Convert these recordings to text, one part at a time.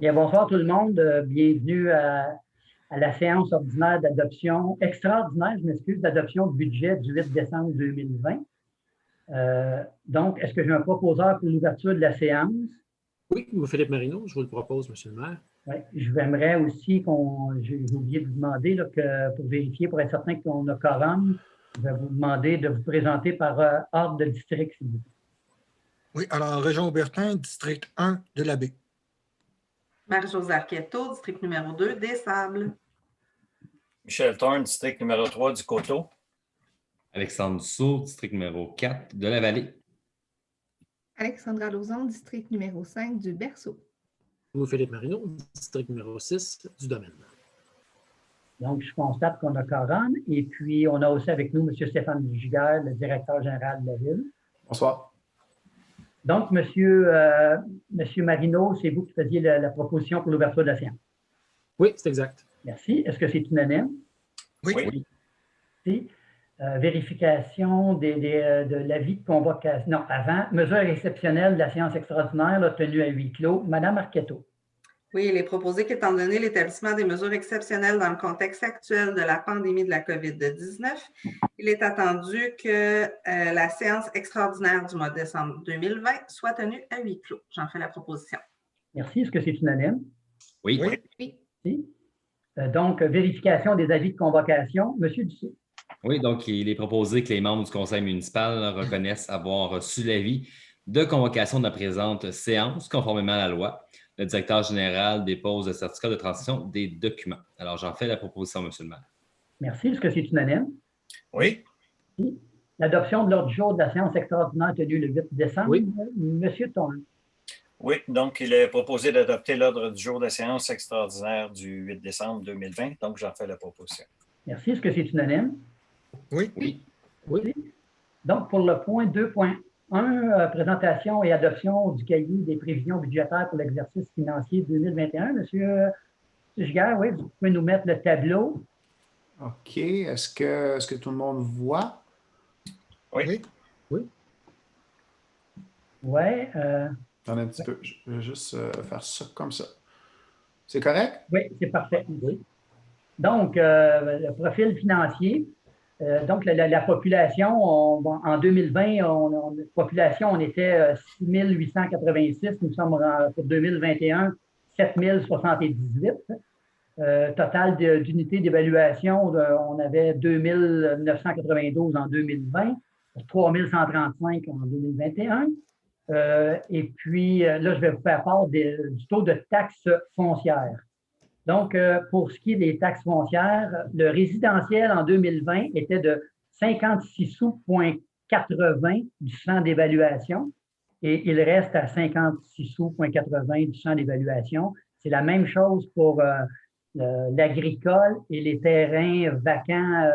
Bien, bonsoir tout le monde. Bienvenue à la séance ordinaire d'adoption, extraordinaire, je m'excuse, d'adoption de budget du 8 décembre 2020. Donc, est-ce que j'ai un proposeur pour l'ouverture de la séance? Oui, Philippe Marino, je vous le propose, M. le maire. Oui, j'aimerais aussi j'ai oublié de vous demander là, que pour vérifier, pour être certain qu'on a quorum, je vais vous demander de vous présenter par ordre de district, s'il vous plaît. Oui, alors, Région Aubertin, district 1 de la baie. Marie-Josée Arquetto, district numéro 2 des Sables. Michel Thorne, district numéro 3 du Coteau. Alexandre Dussault, district numéro 4 de la Vallée. Alexandra Lauzon, district numéro 5 du Berceau. Philippe Marino, district numéro 6 du Domaine. Donc, je constate qu'on a quorum. Et puis, on a aussi avec nous M. Stéphane Giguère, le directeur général de la Ville. Bonsoir. Donc, Monsieur Marino, c'est vous qui faisiez la proposition pour l'ouverture de la séance. Oui, c'est exact. Merci. Est-ce que c'est unanime? Oui. Merci. Vérification de l'avis de convocation. Non, avant, mesure exceptionnelle de la séance extraordinaire là, tenue à huis clos. Madame Arquetto. Oui, il est proposé qu'étant donné l'établissement des mesures exceptionnelles dans le contexte actuel de la pandémie de la COVID-19, il est attendu que la séance extraordinaire du mois de décembre 2020 soit tenue à huis clos. J'en fais la proposition. Merci. Est-ce que c'est unanime? Oui. Merci. Donc, vérification des avis de convocation. Monsieur Dussault. Oui, donc il est proposé que les membres du conseil municipal reconnaissent avoir reçu l'avis de convocation de la présente séance conformément à la loi. Le directeur général dépose le certificat de transition des documents. Alors, j'en fais la proposition, M. le maire. Merci. Est-ce que c'est unanime? Oui. Merci. L'adoption de l'ordre du jour de la séance extraordinaire tenue le 8 décembre. Oui. Monsieur Thorne. Oui, donc il est proposé d'adopter l'ordre du jour de la séance extraordinaire du 8 décembre 2020. Donc, j'en fais la proposition. Merci. Est-ce que c'est unanime? Oui. Donc, pour le point 2.1, présentation et adoption du cahier des prévisions budgétaires pour l'exercice financier 2021. Monsieur Giguère, oui, vous pouvez nous mettre le tableau. OK. Est-ce que tout le monde voit? Oui. Oui. Attendez un petit peu. Je vais juste faire ça comme ça. C'est correct? Oui, c'est parfait. Oui. Donc, le profil financier. Donc, la population, en 2020, population, on était 6 886. Nous sommes pour 2021, 7 078. Total d'unités d'évaluation, on avait 2 992 en 2020, 3 135 en 2021. Et puis, là, je vais vous faire part du taux de taxes foncières. Donc, pour ce qui est des taxes foncières, le résidentiel en 2020 était de 56 sous,80 du champ d'évaluation et il reste à 56 sous,80 du champ d'évaluation. C'est la même chose pour l'agricole et les terrains vacants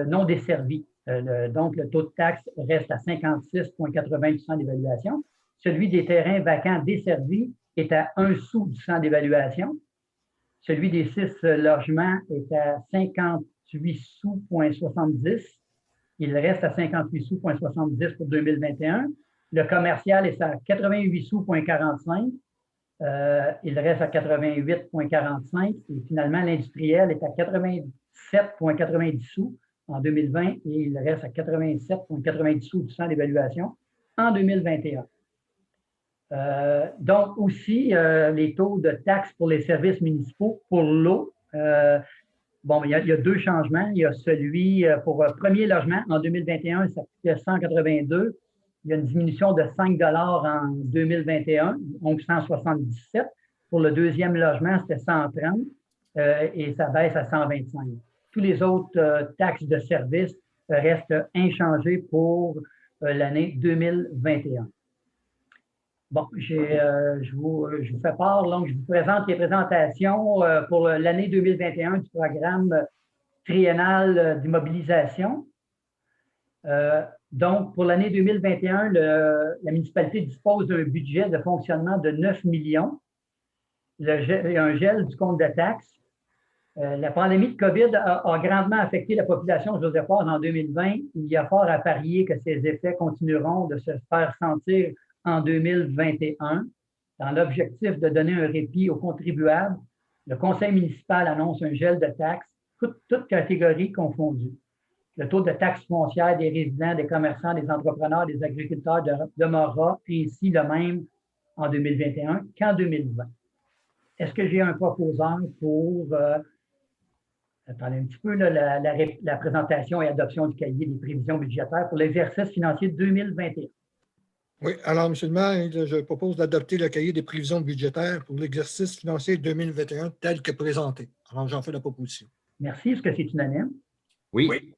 non desservis. Donc, le taux de taxe reste à 56,80 du champ d'évaluation. Celui des terrains vacants desservis est à 1 sou du champ d'évaluation. Celui des 6 logements est à 58 sous,70. Il reste à 58 sous,70 pour 2021. Le commercial est à 88 sous,45. Il reste à 88,45. Et finalement, l'industriel est à 87,90 sous en 2020 et il reste à 87,90 sous du champ d'évaluation en 2021. Donc aussi, les taux de taxes pour les services municipaux pour l'eau. Il y a deux changements. Il y a celui pour premier logement en 2021, ça coûtait 182. Il y a une diminution de 5 $ en 2021, donc 177. Pour le deuxième logement, c'était 130 et ça baisse à 125. Tous les autres taxes de service restent inchangées pour l'année 2021. Bon, je vous fais part, donc je vous présente les présentations pour l'année 2021 du programme triennal d'immobilisation. Donc, pour l'année 2021, la municipalité dispose d'un budget de fonctionnement de 9 millions. Il y a un gel du compte de taxes. La pandémie de COVID a grandement affecté la population joséphoise en 2020. Il y a fort à parier que ces effets continueront de se faire sentir en 2021. dans l'objectif de donner un répit aux contribuables, le conseil municipal annonce un gel de taxes, toutes catégories confondues. Le taux de taxe foncière des résidents, des commerçants, des entrepreneurs, des agriculteurs demeurera ainsi le même en 2021 qu'en 2020. Est-ce que j'ai un proposeur pour, attendez un petit peu, là, la présentation et adoption du cahier des prévisions budgétaires pour l'exercice financier 2021? Oui, alors, M. le maire, je propose d'adopter le cahier des prévisions budgétaires pour l'exercice financier 2021 tel que présenté. Alors, j'en fais la proposition. Merci. Est-ce que c'est unanime? Oui.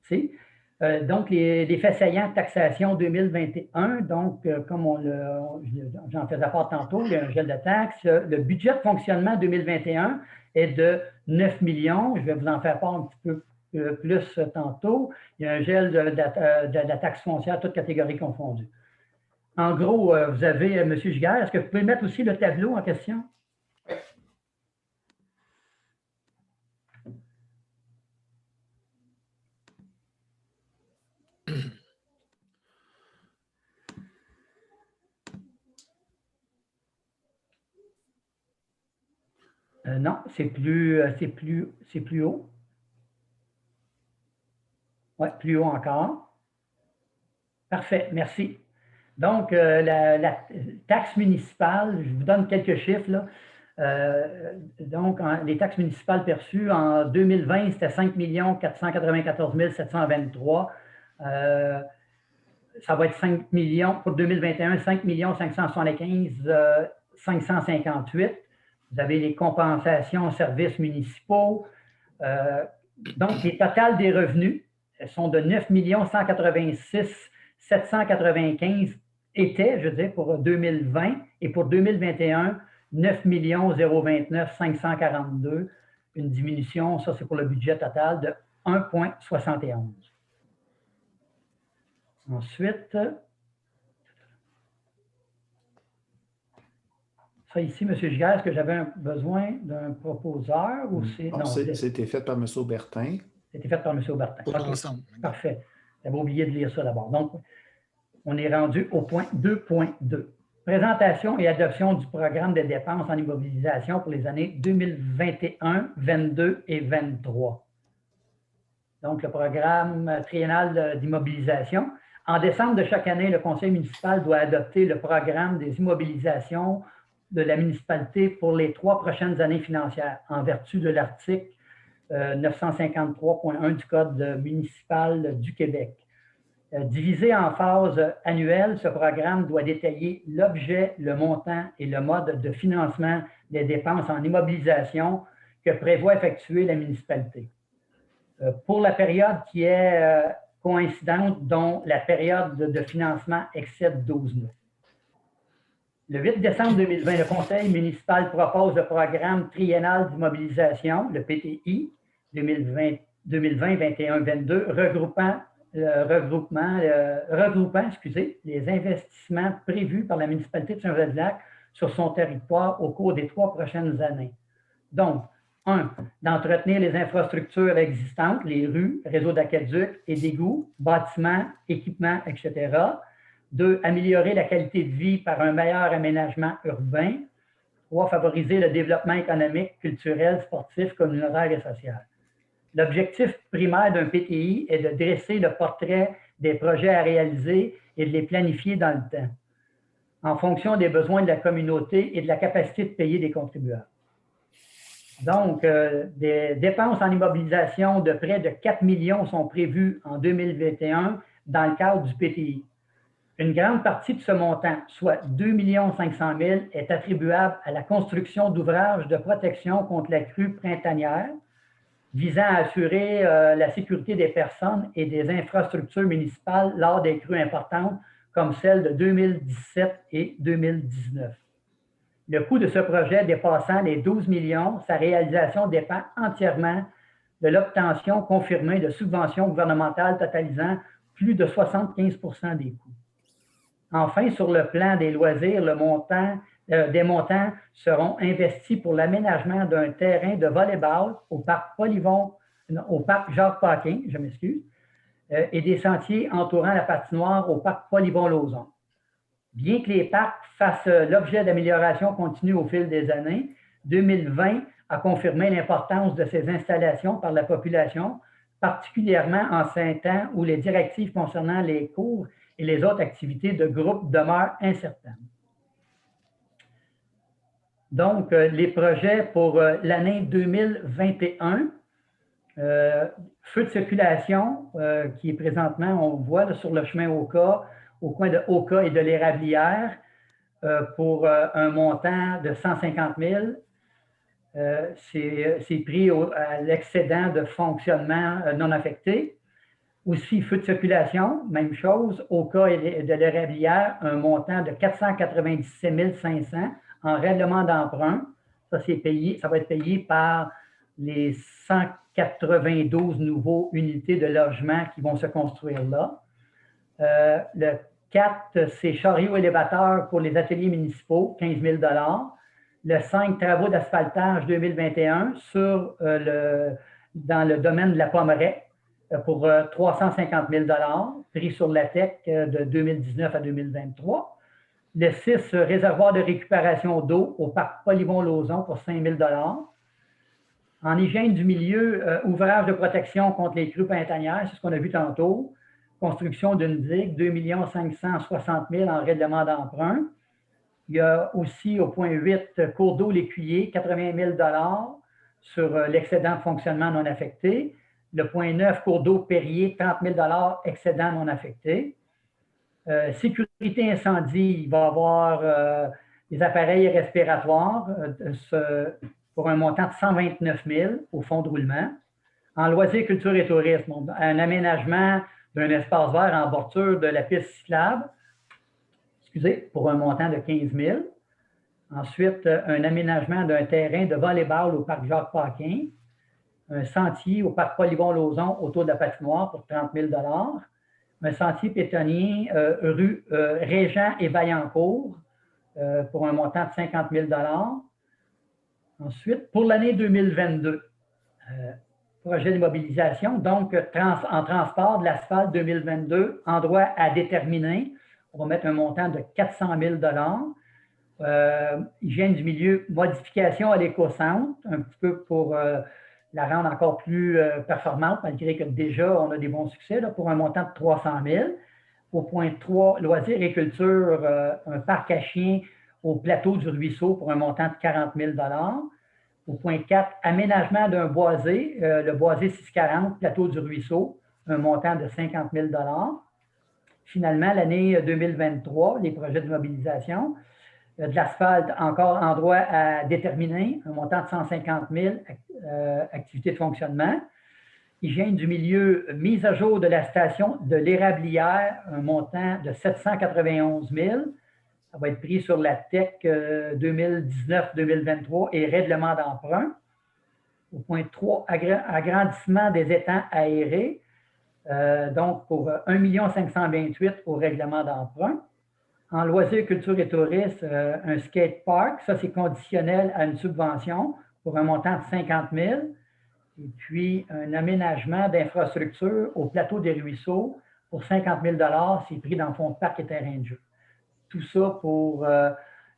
C'est. Donc, les faits saillants de taxation 2021, donc, comme j'en faisais part tantôt, il y a un gel de taxes. Le budget de fonctionnement 2021 est de 9 millions. Je vais vous en faire part un petit peu plus tantôt. Il y a un gel de la taxe foncière, toutes catégories confondues. En gros, vous avez, M. Giguère, est-ce que vous pouvez mettre aussi le tableau en question? Non, c'est plus haut. Oui, plus haut encore. Parfait, merci. Donc, la taxe municipale, je vous donne quelques chiffres, là. Donc, les taxes municipales perçues en 2020, c'était 5 494 723. Ça va être 5 millions pour 2021, 5 575 558. Vous avez les compensations aux services municipaux. Donc, les totales des revenus sont de 9 186 795 étaient, je veux dire, pour 2020 et pour 2021, 9 029 542, une diminution, ça c'est pour le budget total, de 1,71. Ensuite, ça ici, M. Giguère, est-ce que j'avais besoin d'un proposeur ou c'est. Non, c'était fait par M. Aubertin. C'était fait par M. Aubertin. Pour l'ensemble. Parfait. J'avais oublié de lire ça d'abord. Donc, on est rendu au point 2.2. Présentation et adoption du programme de dépenses en immobilisation pour les années 2021, 22 et 23. Donc, le programme triennal d'immobilisation. En décembre de chaque année, le conseil municipal doit adopter le programme des immobilisations de la municipalité pour les 3 prochaines années financières, en vertu de l'article 953.1 du Code municipal du Québec. Divisé en phases annuelles, ce programme doit détailler l'objet, le montant et le mode de financement des dépenses en immobilisation que prévoit effectuer la municipalité. Pour la période qui est coïncidente, dont la période de financement excède 12 mois. Le 8 décembre 2020, le conseil municipal propose le programme triennal d'immobilisation, le PTI, 2020-21-22, regroupant les investissements prévus par la municipalité de Saint-Joseph-du-Lac sur son territoire au cours des 3 prochaines années. Donc, 1. D'entretenir les infrastructures existantes, les rues, réseaux d'aqueducs et d'égouts, bâtiments, équipements, etc. 2. Améliorer la qualité de vie par un meilleur aménagement urbain. 3. Favoriser le développement économique, culturel, sportif, communautaire et social. L'objectif primaire d'un PTI est de dresser le portrait des projets à réaliser et de les planifier dans le temps, en fonction des besoins de la communauté et de la capacité de payer des contribuables. Donc, des dépenses en immobilisation de près de 4 millions sont prévues en 2021 dans le cadre du PTI. Une grande partie de ce montant, soit 2 500 000 est attribuable à la construction d'ouvrages de protection contre la crue printanière, visant à assurer la sécurité des personnes et des infrastructures municipales lors des crues importantes comme celles de 2017 et 2019. Le coût de ce projet dépassant les 12 millions, sa réalisation dépend entièrement de l'obtention confirmée de subventions gouvernementales totalisant plus de 75 % des coûts. Enfin, sur le plan des loisirs, des montants seront investis pour l'aménagement d'un terrain de volley-ball au parc Jacques-Paquin, je m'excuse, et des sentiers entourant la patinoire au parc Polyvon-Lauzon. Bien que les parcs fassent l'objet d'améliorations continues au fil des années, 2020 a confirmé l'importance de ces installations par la population, particulièrement en ces temps où les directives concernant les cours et les autres activités de groupe demeurent incertaines. Donc, les projets pour l'année 2021, feu de circulation qui est présentement, on voit là, sur le chemin Oka, au coin de Oka et de l'Érablière, pour un montant de 150 000. C'est pris à l'excédent de fonctionnement non affecté. Aussi, feu de circulation, même chose, Oka et de l'Érablière, un montant de 497 500 en règlement d'emprunt. Ça, ça va être payé par les 192 nouveaux unités de logement qui vont se construire là. Le 4, c'est chariot élévateur pour les ateliers municipaux, 15 000 $. Le 5, travaux d'asphaltage 2021 dans le domaine de la Pommeraie pour 350 000 $, pris sur la TEC de 2019 à 2023. Le 6, réservoir de récupération d'eau au parc Polyvon-Lauson pour 5 000 $. En hygiène du milieu, ouvrage de protection contre les crues printanières, c'est ce qu'on a vu tantôt. Construction d'une digue, 2 560 000 en règlement d'emprunt. Il y a aussi au point 8, cours d'eau L'Écuyer, 80 000 $ sur l'excédent de fonctionnement non affecté. Le point 9, cours d'eau Perrier, 30 000 $ excédent non affecté. Sécurité incendie, il va y avoir des appareils respiratoires pour un montant de 129 000 au fonds de roulement. En loisirs, culture et tourisme, un aménagement d'un espace vert en bordure de la piste cyclable, pour un montant de 15 000. Ensuite, un aménagement d'un terrain de volley-ball au parc Jacques-Paquin, un sentier au parc Polyvon-Lauson autour de la patinoire pour 30 000 $, un sentier pétonnier rue Régent et Vaillancourt pour un montant de 50 000 $. Ensuite, pour l'année 2022, projet de mobilisation, donc en transport de l'asphalte 2022, endroit à déterminer, on va mettre un montant de 400 000 $. Hygiène du milieu, modification à l'éco-centre, un petit peu pour la rendre encore plus performante, malgré que déjà on a des bons succès, là, pour un montant de 300 000. Au point 3, loisirs et culture, un parc à chiens au plateau du Ruisseau pour un montant de 40 000 $. Au point 4, aménagement d'un boisé, le boisé 640, plateau du Ruisseau, un montant de 50 000 $. Finalement, l'année 2023, les projets de mobilisation, de l'asphalte encore endroit à déterminer, un montant de 150 000, activités de fonctionnement. Hygiène du milieu, mise à jour de la station de l'Érablière, un montant de 791 000. Ça va être pris sur la TEC 2019-2023 et règlement d'emprunt. Au point 3, agrandissement des étangs aérés, donc pour 1 528 000 au règlement d'emprunt. En loisirs, culture et tourisme, un skate park, ça c'est conditionnel à une subvention pour un montant de 50 000. Et puis un aménagement d'infrastructure au plateau des Ruisseaux pour 50 000 $, c'est pris dans le fonds de parc et terrain de jeu. Tout ça pour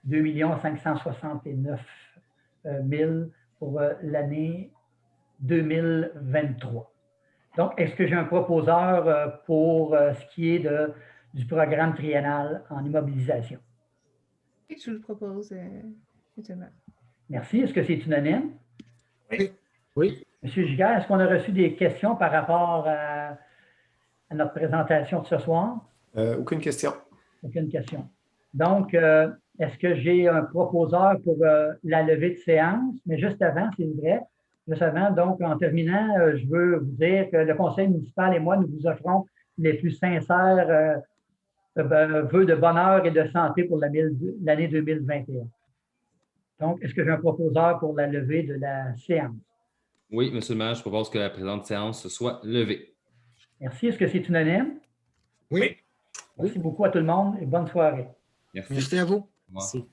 2 569 000 pour l'année 2023. Donc, est-ce que j'ai un proposeur pour ce qui est du programme triennal en immobilisation? Et je le propose, justement. Merci. Est-ce que c'est unanime? Oui. Oui. Monsieur Giguère, est-ce qu'on a reçu des questions par rapport à notre présentation de ce soir? Aucune question. Aucune question. Donc, est-ce que j'ai un proposeur pour la levée de séance? Mais juste avant, c'est vrai, juste avant, donc en terminant, je veux vous dire que le conseil municipal et moi, nous vous offrons les plus sincères vœux de bonheur et de santé pour l'année 2021. Donc, est-ce que j'ai un proposeur pour la levée de la séance? Oui, M. le maire, je propose que la présente séance soit levée. Merci. Est-ce que c'est unanime? Oui. Merci beaucoup à tout le monde et bonne soirée. Merci. Merci à vous. Au revoir. Merci.